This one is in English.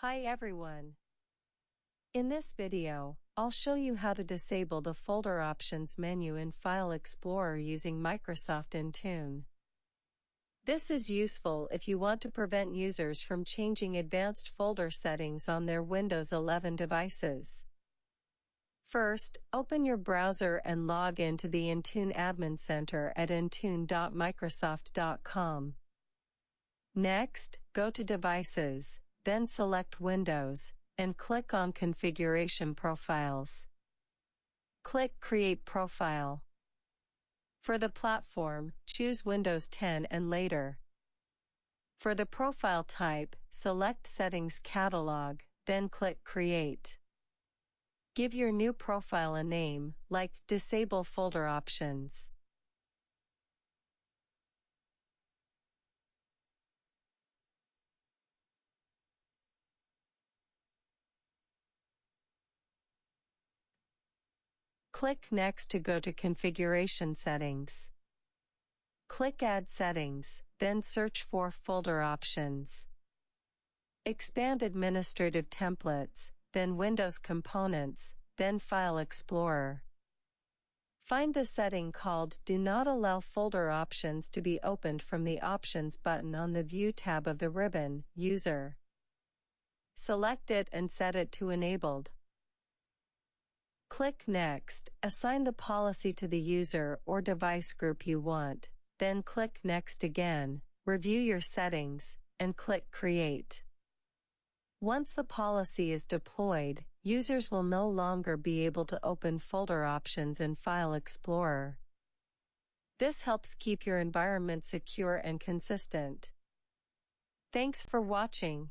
Hi everyone. In this video, I'll show you how to disable the Folder Options menu in File Explorer using Microsoft Intune. This is useful if you want to prevent users from changing advanced folder settings on their Windows 11 devices. First, open your browser and log into the Intune Admin Center at intune.microsoft.com. Next, go to Devices, then select Windows, and click on Configuration Profiles. Click Create Profile. For the platform, choose Windows 10 and later. For the profile type, select Settings Catalog, then click Create. Give your new profile a name, like Disable Folder Options. Click Next to go to Configuration Settings. Click Add Settings, then search for Folder Options. Expand Administrative Templates, then Windows Components, then File Explorer. Find the setting called Do Not Allow Folder Options to be opened from the Options button on the View tab of the ribbon, User. Select it and set it to Enabled. Click Next, assign the policy to the user or device group you want, then click Next again, review your settings, and click Create. Once the policy is deployed, users will no longer be able to open folder options in File Explorer. This helps keep your environment secure and consistent. Thanks for watching.